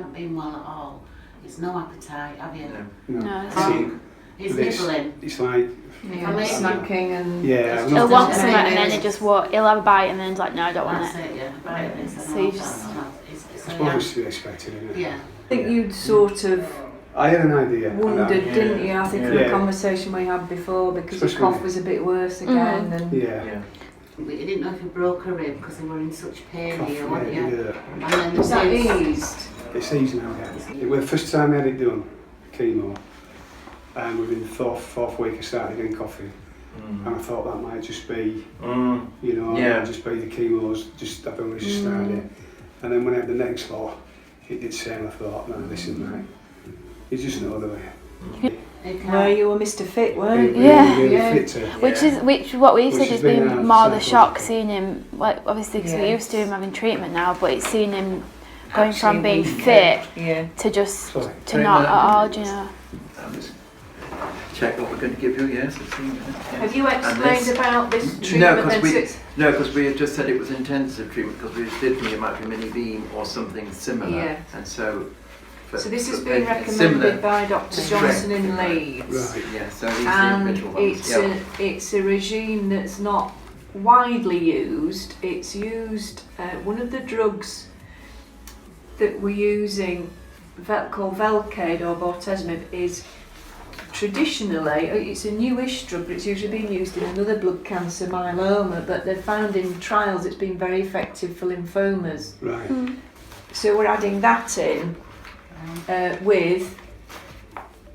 haven't been well at all. It's no appetite, have you? No. He's nibbling. It's like snacking and he'll want something and then he'll have a bite and then he's like, no, I don't want That's it, yeah. Bite of this. So you just... I suppose it's to be expected, isn't it? Yeah. I think you'd sort of I had an idea. wondered, didn't you? I think from the conversation we had before, because his cough was a bit worse again. And But you didn't know if you broke a rib because they were in such pain here, weren't you? Yeah. And then was that eased? It's easy now, yeah. It was the first time I had it done, chemo, and within the fourth week I started getting coughing. And I thought that might just be, just be the chemo's, I've only just started it. And then when I had the next lot, it did the same. I thought, no, this is right. You just know the way. Well, you were Mr. Fit, weren't you? Which what we said has been more the shock seeing him, like obviously because we're used to him having treatment now, but it's seeing him going from being fit to just to not at all, do you know? Check what we're going to give you, yes. Have you explained about this treatment? No, because we had just said it was intensive treatment, because we did think it might be mini beam or something similar. Yeah. And so this has been recommended by Dr. Johnson in Leeds. Right. Yeah, so these are the original ones. It's a regime that's not widely used. It's used, one of the drugs that we're using, called Velcade or bortezomib, is traditionally, it's a newish drug, but it's usually been used in another blood cancer, myeloma, but they've found in trials it's been very effective for lymphomas. Right. So we're adding that in with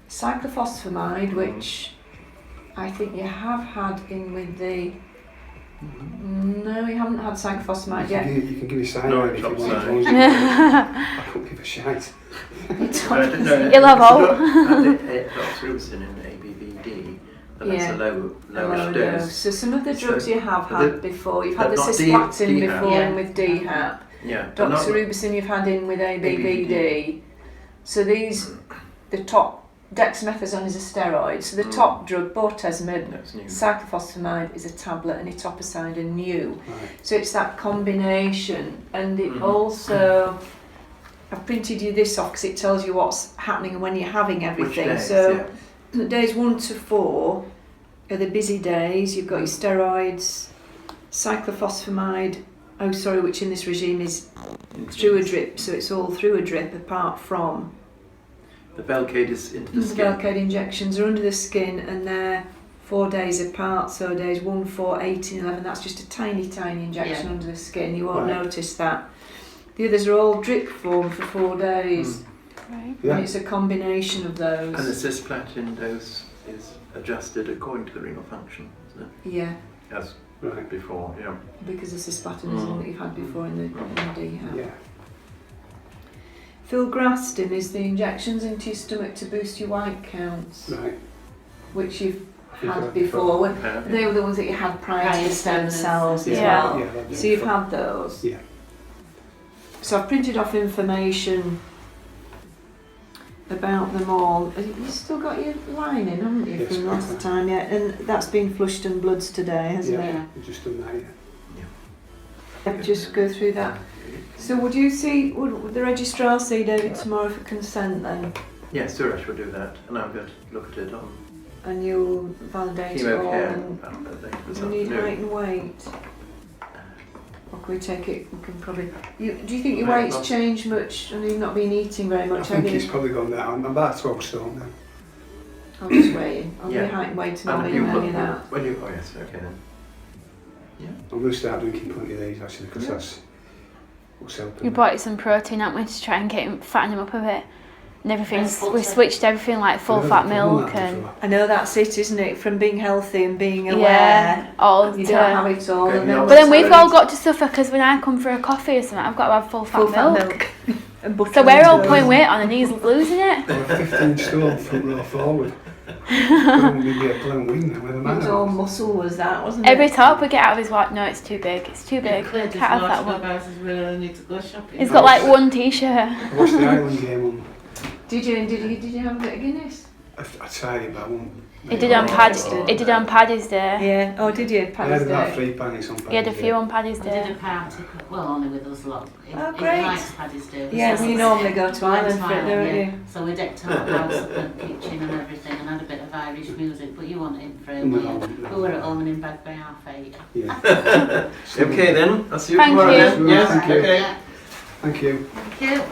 cyclophosphamide, which I think you have had in with the... No, we haven't had cyclophosphamide yet. You can give me cyanide if you want. I couldn't give a shite. You'll have all. Doxorubicin in ABVD, but that's a lower dose. So some of the drugs you have had before, you've had the cisplatin before in with DHAP. Doxorubicin you've had in with ABVD. So these, the top, dexamethasone is a steroid, so the top drug, bortezomib, cyclophosphamide is a tablet, and etoposide are new. Right. So it's that combination, and it also, I've printed you this off because it tells you what's happening and when you're having everything. Which days, so days 1 to 4 are the busy days. You've got your steroids, cyclophosphamide, which in this regime is through a drip, so it's all through a drip apart from the Velcade is into the skin. The Velcade injections are under the skin, and they're 4 days apart, so days 1, 4, 8 and 11, that's just a tiny injection under the skin, you won't notice that. The others are all drip form for 4 days, and it's a combination of those. And the cisplatin dose is adjusted according to the renal function, isn't it? Yeah. As before, Because the cisplatin is one that you've had before in the DHAP. Yeah. Filgrastim is the injections into your stomach to boost your white counts, which you've had before. They were the ones that you had prior to the stem cells as well. Yeah, so you've had those. Yeah. So I've printed off information about them all. You've still got your lining, haven't you, from last time? Yeah, and that's been flushed and bloods today, hasn't it? Yeah, we've just done that, Just go through that. So would the registrar see David tomorrow for consent then? Yes, Suresh will do that, and I'm going to look at it on... And you'll validate it all, and do you need height and weight? Or can we take it, we can probably... do you think your weight's changed much? I know you've not been eating very much, I think it's probably gone down. I'm about 12 stone now. I'll just weigh you. I'll be height and weight and I'll be weighing that. Oh yes, okay then. Yeah. I'm going to start drinking plenty of these actually, because that's what's helping. You brought some protein, haven't we, to try and fatten him up a bit. And everything's, we switched everything like full fat milk and... I know that's it, isn't it? From being healthy and being aware, you don't have it all. But then we've all got to suffer, because when I come for a coffee or something, I've got to have full fat milk. And butter. So we're all putting weight on and he's losing it. Well, 15 stone front row forward. It all muscle was that, wasn't it? Every talk we get out of his watch, no, it's too big, it's too big. Can't have that one. Really need to go shopping. He's got like one t-shirt. I watched the Island game on. Did you have a bit of Guinness? I tried it, but I won't. He did on Paddy's Day. Yeah. Oh, did you? I had Paddy's about Day. 3 pannies on Paddy's Day. He had a few on Paddy's I did a Day. party, well, only with us a lot. Oh, He great. likes Paddy's Day. Yeah, So you normally go to Ireland for it, Ireland, don't yeah. you? So we decked out the house, the kitchen and everything, and had a bit of Irish music, but you weren't in for it, No, were you? no. We were at home and in bed by 8:30. Yeah. Okay then, I'll see you Thank tomorrow you. then. Yes, Thank you. okay. Yeah. Thank you. Thank you.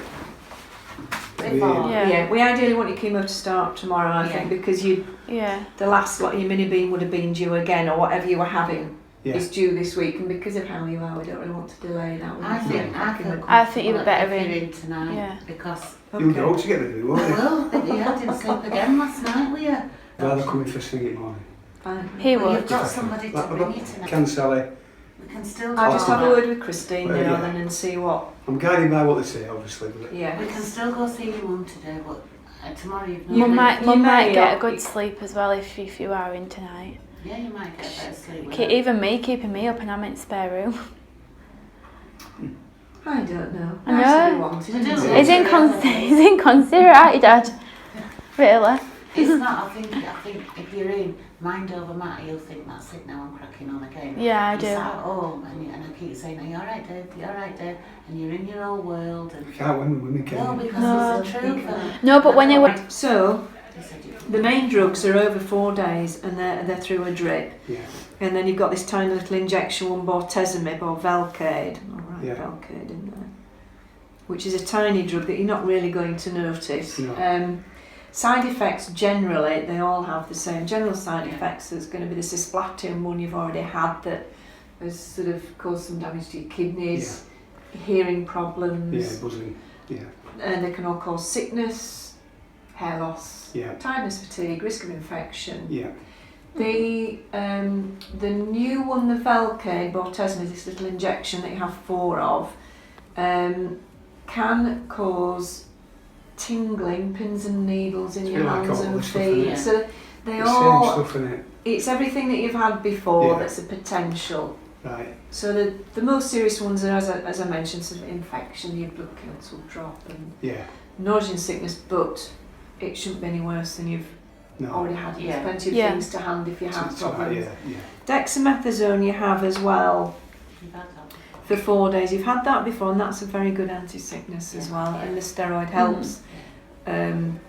Before. Yeah. Yeah, we ideally want your chemo to start tomorrow, I think, because Yeah. the last lot of your mini beam would have been due again, or whatever you were having Yeah. is due this week, and because of how you are, we don't really want to delay that. We I want to think get cracking with- I think you were better if in. you're in tonight, Yeah. because You would go together, do you, won't you? well, I didn't sleep again last night, were you? Rather coming first thing in the morning. Fine. He Well, would. you've got somebody to I've bring got you tonight. Can Sally. We can still I'll go. just have a word with Christine Well, now yeah. then and see what. I'm guided by what they say, obviously. But Yeah. We can still go see your mum today, but tomorrow you've You not. you Mum might may get a or- good sleep as well if you are in tonight. Yeah, you might get better sleep. with Even me keeping me up and I'm in spare room. I don't know. I Nice to know. be wanted, I isn't do. it? He's inconsiderate, aren't you, Dad? Really? It's not. I think if you're in mind over matter, you'll think that's it. Now I'm cracking on again. Yeah, I You're do. sat at home and I keep saying, "Are you all right, Dave? You all right, Dave?" And you're in your own world. And you can't win when we no, can. because No. it's the truth. and- No, but when they were... So, They said you- the main drugs are over 4 days and they're through a drip. Yeah. And then you've got this tiny little injection one, bortezomib or Velcade. All right, Yeah. Velcade in there. Which is a tiny drug that you're not really going to notice. No. Side effects generally, they all have the same general side Yeah. effects. There's going to be the cisplatin one you've already had that has sort of caused some damage to your kidneys, hearing problems, Yeah, buzzing. Yeah. and they can all cause sickness, hair loss, Yeah. tiredness, fatigue, risk of infection. Yeah. The new one, the Velcade, bortezomib, this little injection that you have 4 of, can cause tingling, pins and needles in It's your a bit like hands all and this stuff, feet. innit? So they The all, same stuff in it. it's everything that you've had before Yeah. that's a potential. Right. So the most serious ones are, as I mentioned, sort of infection, your blood counts will drop, and Yeah. nausea and sickness, but it shouldn't be any worse than you've No. already had. You've Yeah. plenty of Yeah. things to hand if you have It's all right, problems. yeah. Dexamethasone you have as well You've had that. for 4 days. You've had that before, and that's a very good anti-sickness as well. And the steroid helps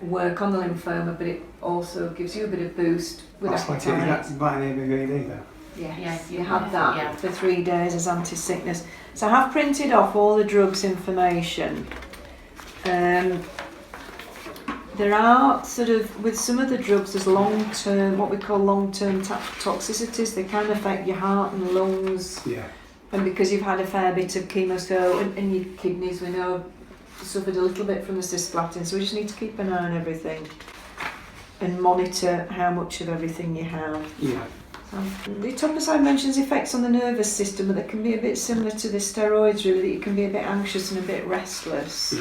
work on the lymphoma, but it also gives you a bit of boost with That's like appetite. that's vitamin ABV either. Yes, Yes, you you had have, that yeah. for 3 days as anti-sickness. So I have printed off all the drugs information. There are sort of, with some of the drugs, there's long-term, what we call long-term toxicities. They can affect your heart and lungs. Yeah. And because you've had a fair bit of chemo, so and your kidneys, we know, suffered a little bit from the cisplatin, so we just need to keep an eye on everything and monitor how much of everything you have. Yeah. The etoposide mentions effects on the nervous system, but they can be a bit similar to the steroids, really, that you can be a bit anxious and a bit restless.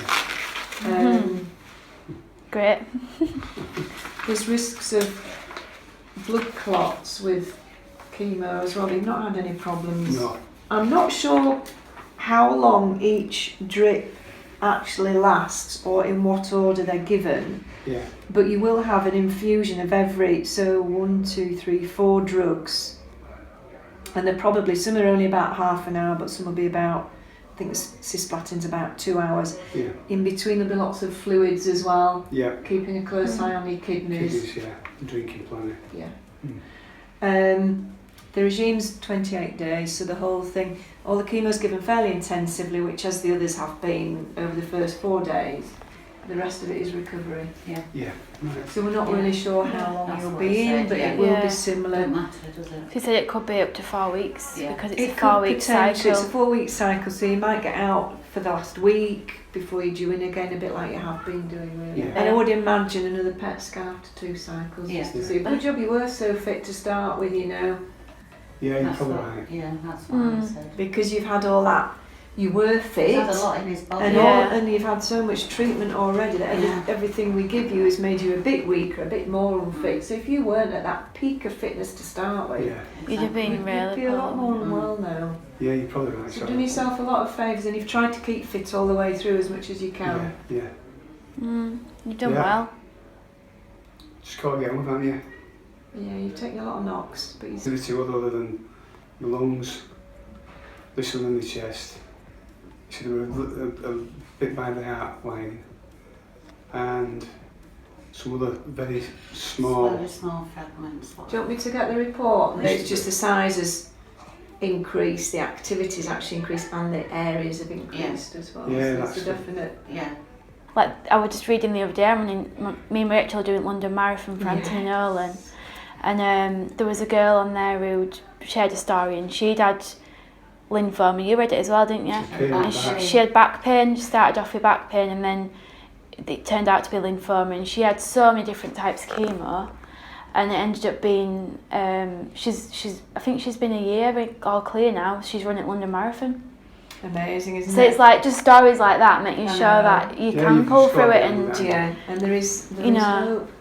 Yeah. Great. There's risks of blood clots with chemo as well. You've not had any problems. No. I'm not sure how long each drip actually lasts or in what order they're given, Yeah. but you will have an infusion of every, so 1, 2, 3, 4 drugs, and they're probably, some are only about half an hour, but some will be about, I think the cisplatin's about 2 hours. Yeah. In between there'll be lots of fluids as well, Yeah. keeping a close eye on your kidneys. Kidneys, yeah. Drinking plenty. Yeah. The regime's 28 days, so the whole thing, all the chemo's given fairly intensively, which as the others have been over the first 4 days. The rest of it is recovery. Yeah. Right. So we're not Yeah. really sure how long That's you'll what be it in, said, but yeah. it will Yeah. be similar. Don't matter, does it? She said it could be up to 4 weeks Yeah. because it's It a could 4-week potentially, it's a cycle. 4-week cycle, so you might get out for the last week before you're due in again, a bit like you have been doing really. Yeah. And I would imagine another PET scan after 2 cycles, Yeah. just to see. Good job you were so fit to start with, you know, Yeah, you're That's probably what, right. yeah, that's what I said. because you've had all that, you were fit. He's had a lot in his body. And, Yeah. and you've had so much treatment already that Yeah. everything we give you has made you a bit weaker, a bit more unfit. So if you weren't at that peak of fitness to start with, Yeah. You'd have been you'd really be a lot more poor. unwell now. Yeah, you're probably right. So you've done yourself a lot of favours, and you've tried to keep fit all the way through as much as you can. Yeah. You've done Yeah. well. just got to get on with, haven't you? Yeah, you've taken a lot of knocks, but The two other than the lungs, this one in the chest. So they were a bit by the heart line, and some other very small. Very small fragments. do you want me to get the report? It's just the size has increased, the activity's actually increased, and the areas have increased as well. Yeah, so that's it's a definite. Yeah. Like I was just reading the other day, me and Rachel are doing London Marathon for Anthony Nolan, and there was a girl on there who shared a story, and she'd had lymphoma. You read it as well, didn't you? And she had back pain. She started off with back pain, and then it turned out to be lymphoma, and she had so many different types of chemo, and it ended up being she's I think she's been a year all clear now. She's running London Marathon. Amazing, isn't it? So it's like just stories like that make you show that you can pull through it, and and there is you know hope.